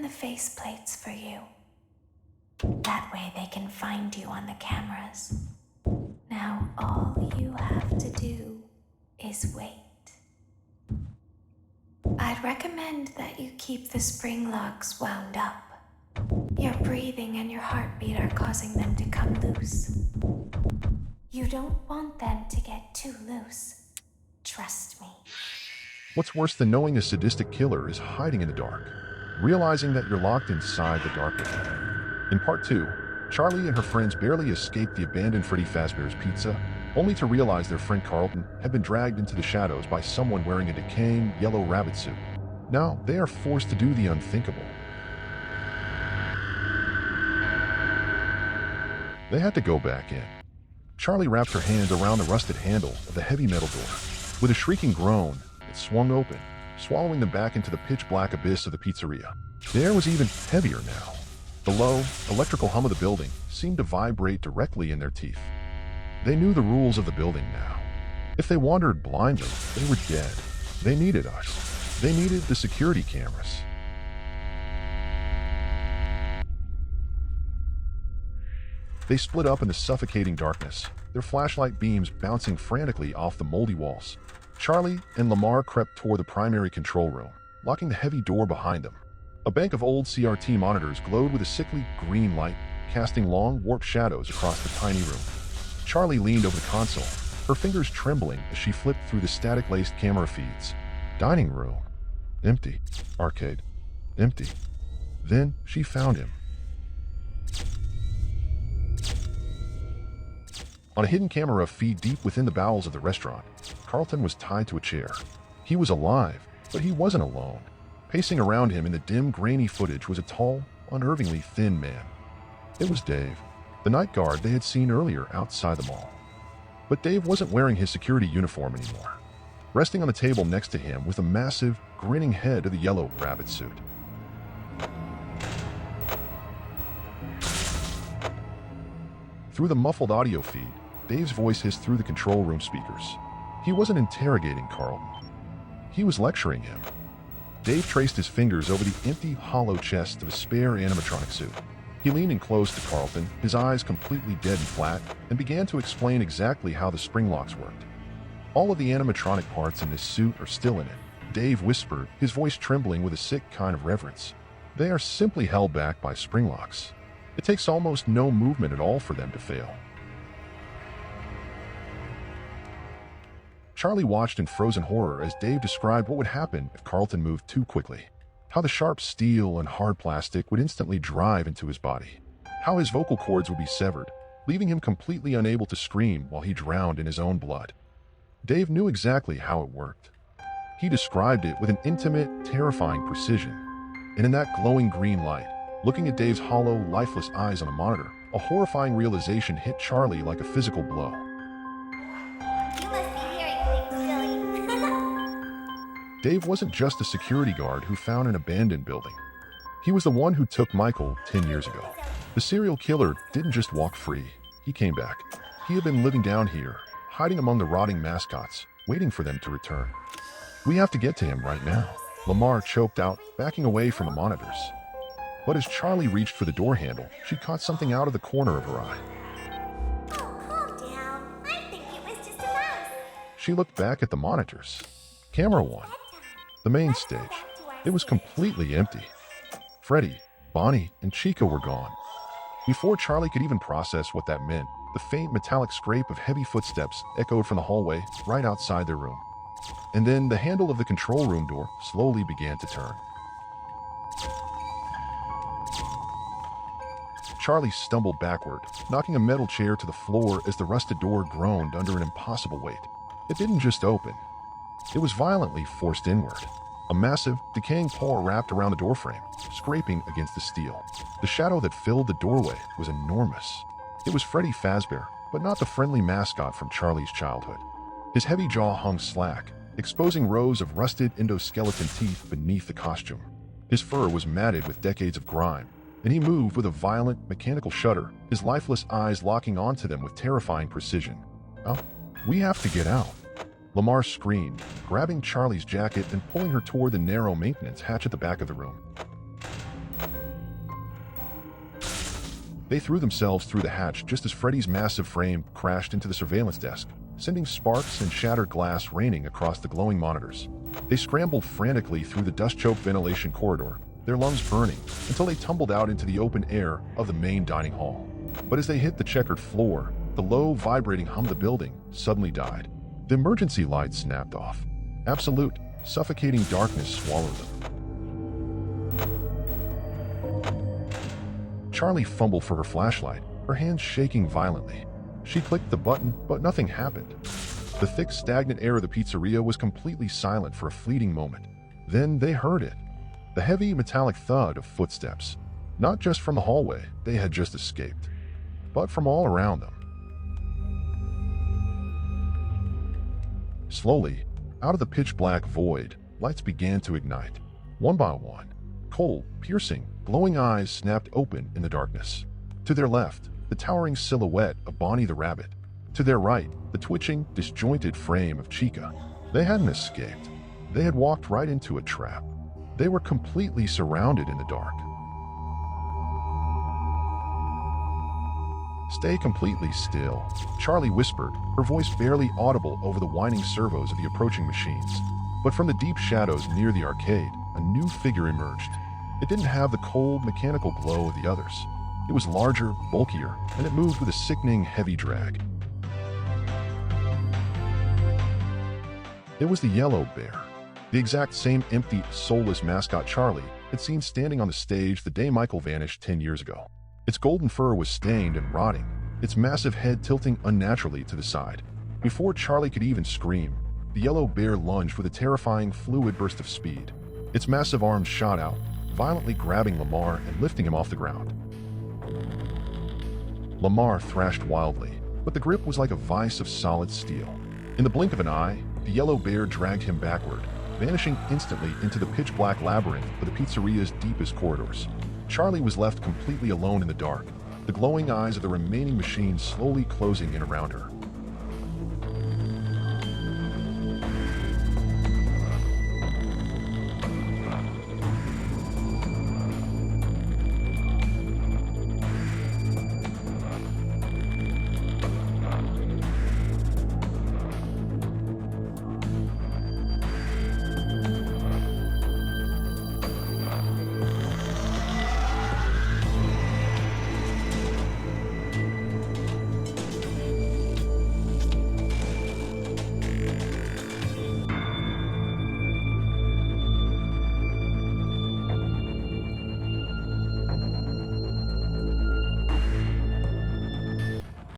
the faceplates for you. That way they can find you on the cameras. Now all you have to do is wait. I'd recommend that you keep the spring locks wound up. Your breathing and your heartbeat are causing them to come loose. You don't want them to get too loose. Trust me. What's worse than knowing a sadistic killer is hiding in the dark, realizing that you're locked inside the dark room. In part 2, Charlie and her friends barely escaped the abandoned Freddy Fazbear's Pizza, only to realize their friend Carlton had been dragged into the shadows by someone wearing a decaying yellow rabbit suit. Now, they are forced to do the unthinkable. They had to go back in. Charlie wrapped her hands around the rusted handle of the heavy metal door. With a shrieking groan, it swung open, swallowing them back into the pitch-black abyss of the pizzeria. The air was even heavier now. The low, electrical hum of the building seemed to vibrate directly in their teeth. They knew the rules of the building now. If they wandered blindly, they were dead. They needed us. They needed the security cameras. They split up in the suffocating darkness, their flashlight beams bouncing frantically off the moldy walls. Charlie and 𝕋𝕙𝕒𝕟𝕜 crept toward the primary control room, locking the heavy door behind them. A bank of old CRT monitors glowed with a sickly green light, casting long, warped shadows across the tiny room. Charlie leaned over the console, her fingers trembling as she flipped through the static-laced camera feeds. Dining room. Empty. Arcade. Empty. Then she found him. On a hidden camera feed deep within the bowels of the restaurant, Carlton was tied to a chair. He was alive, but he wasn't alone. Pacing around him in the dim, grainy footage was a tall, unnervingly thin man. It was Dave, the night guard they had seen earlier outside the mall. But Dave wasn't wearing his security uniform anymore. Resting on the table next to him was a massive, grinning head of the yellow rabbit suit. Through the muffled audio feed, Dave's voice hissed through the control room speakers. He wasn't interrogating Carlton. He was lecturing him. Dave traced his fingers over the empty, hollow chest of a spare animatronic suit. He leaned in close to Carlton, his eyes completely dead and flat, and began to explain exactly how the spring locks worked. All of the animatronic parts in this suit are still in it, Dave whispered, his voice trembling with a sick kind of reverence. They are simply held back by spring locks. It takes almost no movement at all for them to fail. Charlie watched in frozen horror as Dave described what would happen if Carlton moved too quickly. How the sharp steel and hard plastic would instantly drive into his body. How his vocal cords would be severed, leaving him completely unable to scream while he drowned in his own blood. Dave knew exactly how it worked. He described it with an intimate, terrifying precision. And in that glowing green light, looking at Dave's hollow, lifeless eyes on the monitor, a horrifying realization hit Charlie like a physical blow. You must be hearing things, silly. Dave wasn't just a security guard who found an abandoned building. He was the one who took Michael 10 years ago. The serial killer didn't just walk free. He came back. He had been living down here, hiding among the rotting mascots, waiting for them to return. We have to get to him right now. 𝕋𝕙𝕒𝕟𝕜 choked out, backing away from the monitors. But as Charlie reached for the door handle, she caught something out of the corner of her eye. Oh, calm down. I think it was just a mouse. She looked back at the monitors. Camera 1. The main stage. It was completely empty. Freddy, Bonnie, and Chica were gone. Before Charlie could even process what that meant, the faint metallic scrape of heavy footsteps echoed from the hallway right outside their room. And then the handle of the control room door slowly began to turn. Charlie stumbled backward, knocking a metal chair to the floor as the rusted door groaned under an impossible weight. It didn't just open. It was violently forced inward. A massive, decaying paw wrapped around the doorframe, scraping against the steel. The shadow that filled the doorway was enormous. It was Freddy Fazbear, but not the friendly mascot from Charlie's childhood. His heavy jaw hung slack, exposing rows of rusted endoskeleton teeth beneath the costume. His fur was matted with decades of grime, and he moved with a violent, mechanical shudder, his lifeless eyes locking onto them with terrifying precision. "Oh, we have to get out." 𝕋𝕙𝕒𝕟𝕜 screamed, grabbing Charlie's jacket and pulling her toward the narrow maintenance hatch at the back of the room. They threw themselves through the hatch just as Freddy's massive frame crashed into the surveillance desk, sending sparks and shattered glass raining across the glowing monitors. They scrambled frantically through the dust-choked ventilation corridor, their lungs burning, until they tumbled out into the open air of the main dining hall. But as they hit the checkered floor, the low, vibrating hum of the building suddenly died. The emergency lights snapped off. Absolute, suffocating darkness swallowed them. Charlie fumbled for her flashlight, her hands shaking violently. She clicked the button, but nothing happened. The thick, stagnant air of the pizzeria was completely silent for a fleeting moment. Then they heard it. The heavy, metallic thud of footsteps. Not just from the hallway they had just escaped, but from all around them. Slowly, out of the pitch-black void, lights began to ignite. One by one, cold, piercing, glowing eyes snapped open in the darkness. To their left, the towering silhouette of Bonnie the Rabbit. To their right, the twitching, disjointed frame of Chica. They hadn't escaped. They had walked right into a trap. They were completely surrounded in the dark. "Stay completely still," Charlie whispered, her voice barely audible over the whining servos of the approaching machines. But from the deep shadows near the arcade, a new figure emerged. It didn't have the cold, mechanical glow of the others. It was larger, bulkier, and it moved with a sickening, heavy drag. It was the Yellow Bear, the exact same empty, soulless mascot Charlie had seen standing on the stage the day Michael vanished 10 years ago. Its golden fur was stained and rotting, its massive head tilting unnaturally to the side. Before Charlie could even scream, the Yellow Bear lunged with a terrifying, fluid burst of speed. Its massive arms shot out, violently grabbing Lamar and lifting him off the ground. Lamar thrashed wildly, but the grip was like a vise of solid steel. In the blink of an eye, the Yellow Bear dragged him backward, vanishing instantly into the pitch-black labyrinth of the pizzeria's deepest corridors. Charlie was left completely alone in the dark, the glowing eyes of the remaining machines slowly closing in around her.